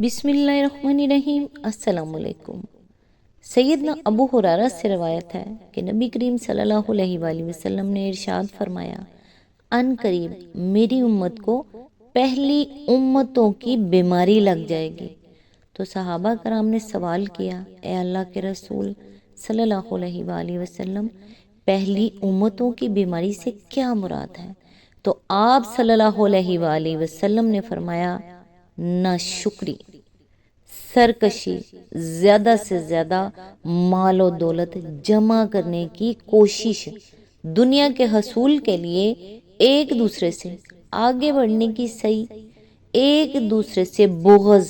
بسم اللہ الرحمن الرحیم۔ السلام علیکم۔ سیدنا ابو ہریرہ سے روایت ہے کہ نبی کریم صلی اللہ علیہ وآلہ وسلم نے ارشاد فرمایا، ان قریب میری امت کو پہلی امتوں کی بیماری لگ جائے گی۔ تو صحابہ کرام نے سوال کیا، اے اللہ کے رسول صلی اللہ علیہ وآلہ وسلم، پہلی امتوں کی بیماری سے کیا مراد ہے؟ تو آپ صلی اللہ علیہ وآلہ وسلم نے فرمایا، ناشکری، سرکشی، زیادہ سے زیادہ مال و دولت جمع کرنے کی کوشش، دنیا کے حصول کے لیے ایک دوسرے سے آگے بڑھنے کی سعی، ایک دوسرے سے بغض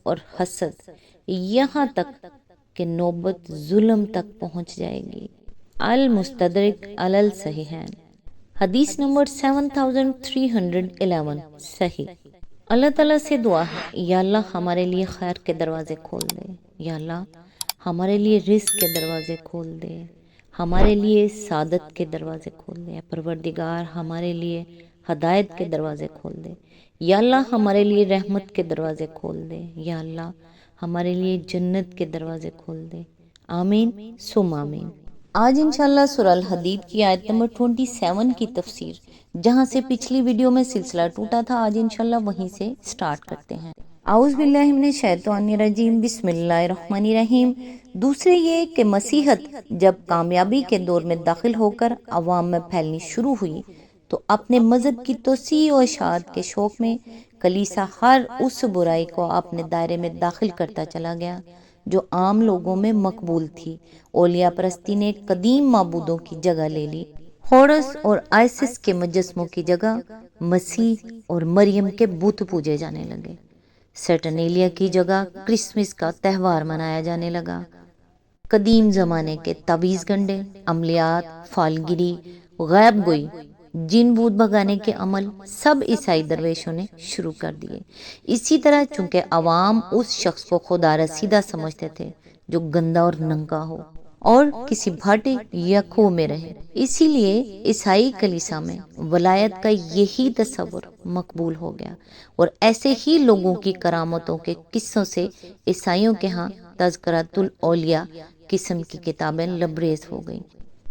اور حسد، یہاں تک کہ نوبت ظلم تک پہنچ جائے گی۔ المستدرک علی الصحیحین، حدیث نمبر 7311، صحیح۔ اللہ تعالیٰ سے دعا ہے، یا اللہ ہمارے لیے خیر کے دروازے کھول دے، یا اللہ ہمارے لیے رزق کے دروازے کھول دے، ہمارے لیے سعادت کے دروازے کھول دے، پروردگار ہمارے لیے ہدایت کے دروازے کھول دے، یا اللہ ہمارے لیے رحمت کے دروازے کھول دے، یا اللہ ہمارے لیے جنت کے دروازے کھول دے، آمین ثم آمین۔ آج انشاءاللہ سورہ الحدید کی آیت نمبر 27 کی تفسیر، جہاں سے پچھلی ویڈیو میں سلسلہ ٹوٹا تھا، آج انشاءاللہ وہیں سے سٹارٹ کرتے ہیں۔ اعوذ باللہ من الشیطان الرجیم، بسم اللہ الرحمن الرحیم۔ دوسرے یہ کہ مسیحت جب کامیابی کے دور میں داخل ہو کر عوام میں پھیلنی شروع ہوئی تو اپنے مذہب کی توسیع و اشاعت کے شوق میں کلیسا ہر اس برائی کو اپنے دائرے میں داخل کرتا چلا گیا جو عام لوگوں میں مقبول تھی۔ اولیاء پرستی نے قدیم معبودوں کی جگہ لے لی، ہورس اور آئسس کے مجسموں کی جگہ مسیح اور مریم کے بت پوجے جانے لگے۔ سیٹرنیلیا کی جگہ کرسمس کا تہوار منایا جانے لگا۔ قدیم زمانے کے تعویذ گنڈے، عملیات، فالگیری، غیب گوئی، جن بھوت بھگانے کے عمل سب عیسائی درویشوں نے شروع کر دیے۔ اسی طرح چونکہ عوام اس شخص کو خدا رسیدہ سمجھتے تھے جو گندا اور ننگا ہو اور کسی بھاٹے یا کنویں میں رہے، اسی لیے عیسائی کلیسا میں ولایت کا یہی تصور مقبول ہو گیا، اور ایسے ہی لوگوں کی کرامتوں کے قصوں سے عیسائیوں کے ہاں تذکرۃ الاولیاء قسم کی کتابیں لبریز ہو گئیں۔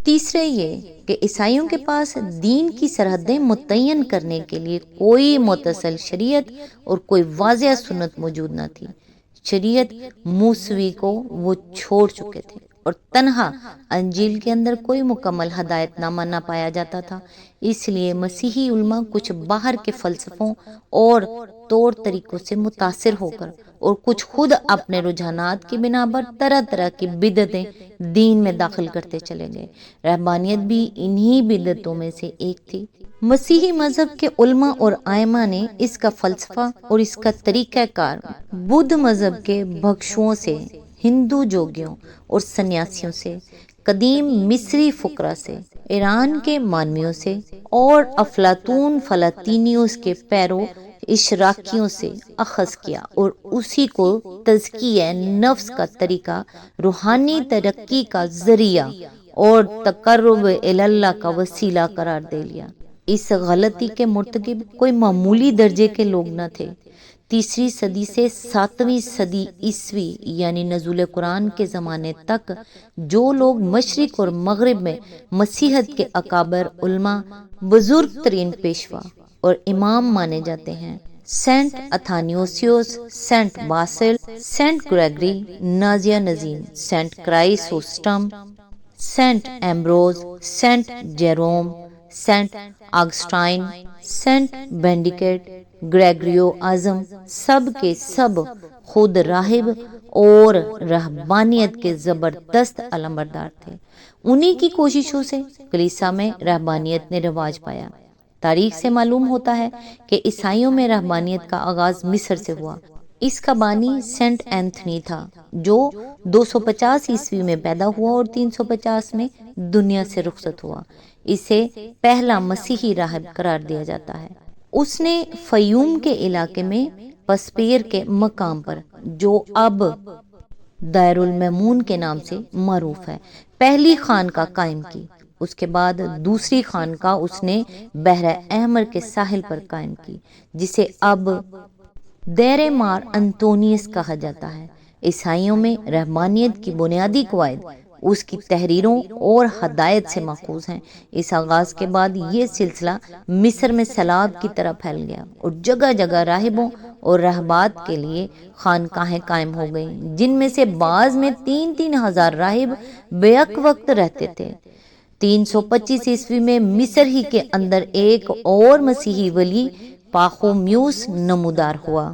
تیسرے یہ کہ عیسائیوں کے پاس دین کی سرحدیں متعین کرنے کے لیے کوئی متصل شریعت اور کوئی واضح سنت موجود نہ تھی۔ شریعت موسوی کو وہ چھوڑ چکے تھے اور تنہا انجیل کے اندر کوئی مکمل ہدایت نامہ نہ پایا جاتا تھا۔ اس لیے مسیحی علماء کچھ باہر کے فلسفوں اور طور طریقوں سے متاثر ہو کر اور کچھ خود اپنے رجحانات کی بنا پر طرح طرح کی بدعتیں دین میں داخل کرتے چلے گئے۔ رہبانیت بھی انہی بدعتوں میں سے ایک تھی۔ مسیحی مذہب کے علماء اور ائمہ نے اس کا فلسفہ اور اس کا طریقہ کار بدھ مذہب کے بھکشوؤں سے، ہندو جوگیوں اور سنیاسیوں سے، قدیم مصری فقراء سے، ایران کے مانویوں سے اور افلاطون فلاطینیوس کے پیرو اشراقیوں سے اخذ کیا اور اسی کو تزکیہ نفس کا طریقہ، روحانی ترقی کا ذریعہ اور تقرب الی اللہ کا وسیلہ قرار دے لیا۔ اس غلطی کے مرتکب کوئی معمولی درجے کے لوگ نہ تھے۔ تیسری صدی سے 7ویں صدی عیسوی یعنی نزول قرآن کے زمانے تک جو لوگ مشرق اور مغرب میں مسیحت کے اکابر علماء، بزرگ ترین پیشوا اور امام مانے جاتے ہیں، Saint Athanasius, Saint Basil, Saint Gregory Nazianzen, Saint Chrysostom, Saint Ambrose, Saint Jerome, Saint Augustine, Saint Benedict, Gregory اعظم، سب کے سب خود راہب اور رہبانیت کے زبردست علمبردار تھے۔ انہی کی کوششوں سے کلیسا میں رہبانیت نے رواج پایا۔ تاریخ سے معلوم ہوتا ہے کہ عیسائیوں میں رہبانیت کا آغاز مصر سے ہوا۔ اس کا بانی سینٹ اینتھنی تھا جو 250 عیسوی میں پیدا ہوا اور 350 میں دنیا سے رخصت ہوا۔ اسے پہلا مسیحی راہب قرار دیا جاتا ہے۔ اس نے فیوم کے علاقے میں پسپیر کے مقام پر، جو اب دائر المامون کے نام سے معروف ہے، پہلی خانقاہ قائم کی۔ اس کے بعد دوسری خانقاہ اس نے بحر احمر کے ساحل پر قائم کی، جسے اب دیر مار انتونیس کہا جاتا ہے۔ عیسائیوں میں رحمانیت کی بنیادی قواعد اس کی تحریروں اور ہدایت سے ماخوذ ہیں۔ اس آغاز کے بعد یہ سلسلہ مصر میں سیلاب کی طرح پھیل گیا اور جگہ جگہ راہبوں اور راہبات کے لیے خانقاہیں قائم ہو گئیں، جن میں سے بعض میں 3,000 راہب بیک وقت رہتے تھے۔ 325 عیسوی میں مصر ہی کے اندر ایک اور مسیحی ولی پاخومیوس نمودار ہوا،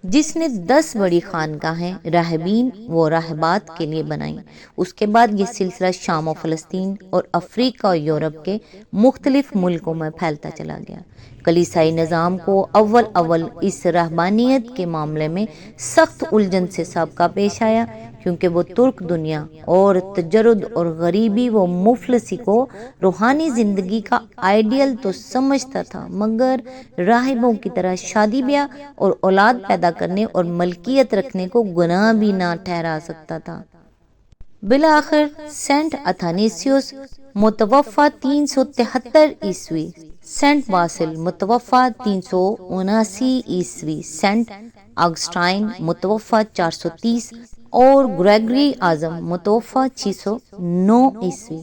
جس نے 10 بڑی خانقاہیں راہبین و راہبات کے لیے بنائیں۔ اس کے بعد یہ سلسلہ شام و فلسطین اور افریقہ اور یورپ کے مختلف ملکوں میں پھیلتا چلا گیا۔ کلیسائی نظام کو اول اس رہبانیت کے معاملے میں سخت الجھن سے سابقہ پیش آیا، کیونکہ وہ ترک دنیا اور تجرد اور غریبی و مفلسی کو روحانی زندگی کا آئیڈیل تو سمجھتا تھا، مگر راہبوں کی طرح شادی بیاہ اور اولاد پیدا کرنے اور ملکیت رکھنے کو گناہ بھی نہ ٹھہرا سکتا تھا۔ بالآخر سینٹ اتھانیسیوس متوفی 373 عیسوی، سینٹ باسل متوفی 379 عیسوی، سینٹ آگسٹائن متوفی 430 اور گریگری اعظم متوفی 609 عیسوی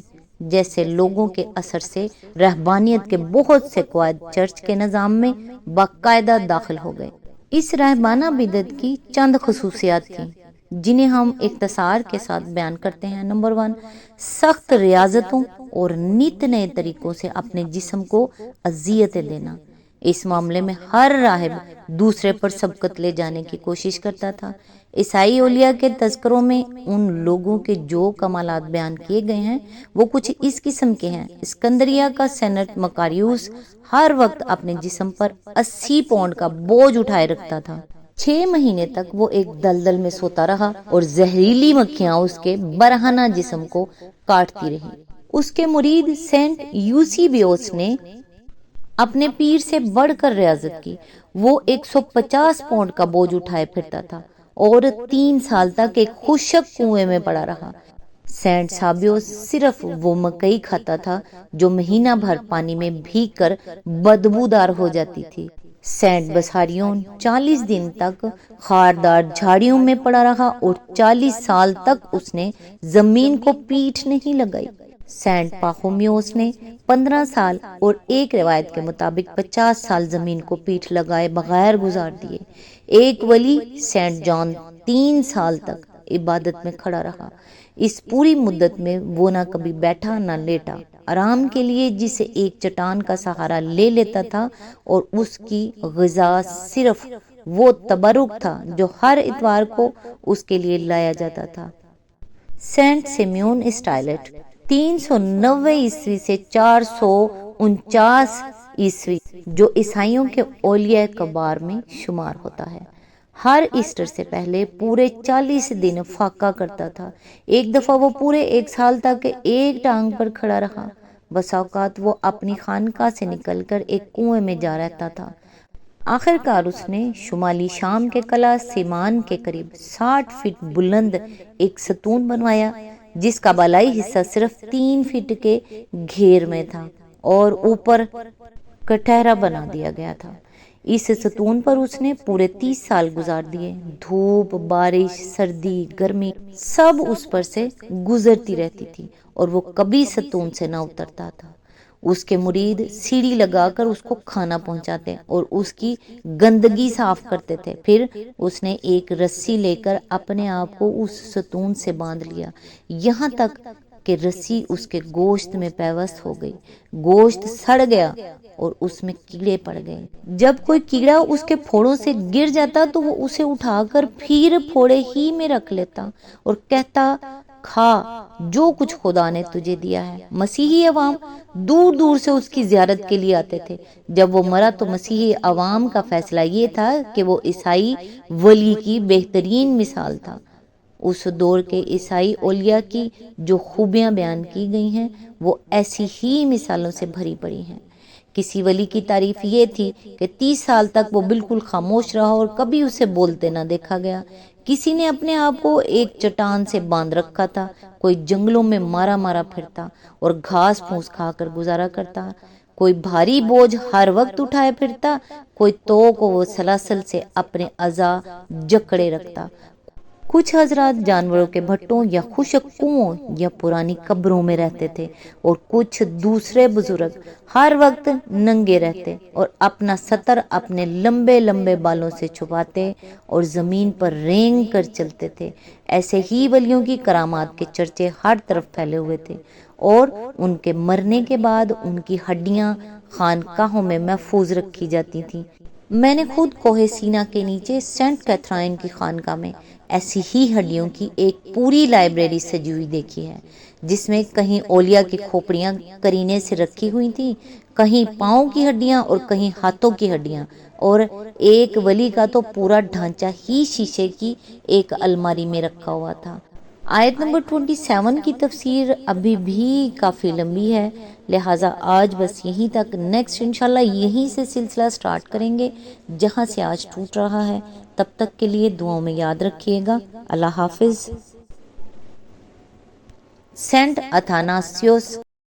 جیسے لوگوں کے اثر سے رہبانیت کے بہت سے قواعد چرچ کے نظام میں باقاعدہ داخل ہو گئے۔ اس رہبانہ بدعت کی چند خصوصیات تھیں جنہیں ہم اختصار کے ساتھ بیان کرتے ہیں۔ نمبر 1، سخت ریاضتوں اور نت نئے طریقوں سے اپنے جسم کو اذیتیں دینا۔ اس معاملے میں ہر راہب دوسرے پر سبقت لے جانے کی کوشش کرتا تھا۔ عیسائی اولیاء کے تذکروں میں ان لوگوں کے جو کمالات بیان کیے گئے ہیں وہ کچھ اس قسم کے ہیں۔ اسکندریہ کا سینٹ مکاریوس ہر وقت اپنے جسم پر 80 پاؤنڈ کا بوجھ اٹھائے رکھتا تھا۔ 6 مہینے تک وہ ایک دلدل میں سوتا رہا اور زہریلی مکھیاں اس کے برہنہ جسم کو کاٹتی رہی۔ اس کے مرید سینٹ یوسیبیوس نے اپنے پیر سے بڑھ کر ریاضت کی۔ وہ 150 پاؤنڈ کا بوجھ اٹھائے پھرتا تھا اور 3 سال تک ایک خشک کنویں میں پڑا رہا۔ سینٹ سابیوس صرف وہ مکئی کھاتا تھا جو مہینہ بھر پانی میں بھیگ کر بدبودار ہو جاتی تھی۔ سینٹ بساریون 40 دن تک خاردار جھاڑیوں میں پڑا رہا اور 40 سال تک اس نے زمین کو پیٹھ نہیں لگائی۔ سینٹ پاخومیوس نے 15 سال اور ایک روایت کے مطابق 50 سال زمین کو پیٹھ لگائے بغیر گزار دیے۔ ایک ولی سینٹ جان 3 سال تک عبادت میں کھڑا رہا۔ اس پوری مدت میں وہ نہ کبھی بیٹھا نہ لیٹا، آرام کے لیے جسے ایک چٹان کا سہارا لے لیتا تھا، اور اس کی غذا صرف وہ تبرک تھا جو ہر اتوار کو اس کے لیے لایا جاتا تھا۔ سینٹ سیمیون اسٹائلٹ 390 عیسوی سے 449 عیسوی جو عیسائیوں کے اولیاء کبار میں شمار ہوتا ہے، ہر ایسٹر سے پہلے پورے 40 دن فاقہ کرتا تھا۔ ایک دفعہ وہ پورے 1 سال تک ایک ٹانگ پر کھڑا رہا۔ بسا اوقات وہ اپنی خانقاہ سے نکل کر ایک کنویں میں جا رہتا تھا۔ آخر کار اس نے شمالی شام کے قلعہ سیمان کے قریب 60 فٹ بلند ایک ستون بنوایا، جس کا بالائی حصہ صرف 3 فٹ کے گھیر میں تھا اور اوپر کٹہرا بنا دیا گیا تھا۔ اس ستون پر اس نے پورے 30 سال گزار دیے۔ دھوپ، بارش، سردی، گرمی سب اس پر سے گزرتی رہتی تھی اور وہ کبھی ستون سے نہ اترتا تھا۔ اس کے مرید سیڑھی لگا کر اس کو کھانا پہنچاتے اور اس کی گندگی صاف کرتے تھے۔ پھر اس نے ایک رسی لے کر اپنے آپ کو اس ستون سے باندھ لیا، یہاں تک کہ رسی اس کے گوشت میں پیوست ہو گئی۔ گوشت سڑ گیا اور اس میں کیڑے پڑ گئے۔ جب کوئی کیڑا اس کے پھوڑوں سے گر جاتا تو وہ اسے اٹھا کر پھر پھوڑے ہی میں رکھ لیتا اور کہتا، کھا جو کچھ خدا نے تجھے دیا ہے۔ مسیحی عوام دور دور سے اس کی زیارت کے لیے آتے تھے۔ جب وہ مرا تو مسیحی عوام کا فیصلہ یہ تھا کہ وہ عیسائی ولی کی بہترین مثال تھا۔ اس دور کے عیسائی اولیاء کی جو خوبیاں بیان کی گئی ہیں وہ ایسی ہی مثالوں سے بھری پڑی ہیں۔ کسی ولی کی تعریف یہ تھی کہ 30 سال تک وہ بالکل خاموش رہا اور کبھی اسے بولتے نہ دیکھا گیا۔ کسی نے اپنے آپ کو ایک چٹان سے باندھ رکھا تھا، کوئی جنگلوں میں مارا پھرتا اور گھاس پھوس کھا کر گزارا کرتا، کوئی بھاری بوجھ ہر وقت اٹھائے پھرتا، کوئی تو کو وہ سلاسل سے اپنے اعضاء جکڑے رکھتا۔ کچھ حضرات جانوروں کے بھٹوں یا خشک کنووں یا پرانی قبروں میں رہتے تھے، اور کچھ دوسرے بزرگ ہر وقت ننگے رہتے اور اپنا سطر اپنے لمبے لمبے بالوں سے چھپاتے اور زمین پر رینگ کر چلتے تھے۔ ایسے ہی ولیوں کی کرامات کے چرچے ہر طرف پھیلے ہوئے تھے، اور ان کے مرنے کے بعد ان کی ہڈیاں خانقاہوں میں محفوظ رکھی جاتی تھیں۔ میں نے خود کوہ سینا کے نیچے سینٹ کیتھرائن کی خانقاہ میں ایسی ہی ہڈیوں کی ایک پوری لائبریری سجی ہوئی دیکھی ہے، جس میں کہیں اولیاء کی کھوپڑیاں کرینے سے رکھی ہوئی تھیں، کہیں پاؤں کی ہڈیاں اور کہیں ہاتھوں کی ہڈیاں، اور ایک ولی کا تو پورا ڈھانچہ ہی شیشے کی ایک الماری میں رکھا ہوا تھا۔ آیت نمبر 27 کی تفسیر ابھی بھی کافی لمبی ہے، لہٰذا آج بس یہیں تک، نیکسٹ انشاءاللہ یہیں سے سلسلہ سٹارٹ کریں گے جہاں سے آج ٹوٹ رہا ہے۔ تب تک کے لیے دعاؤں میں یاد رکھیے گا۔ اللہ حافظ۔ سینٹ اتھاناسیوس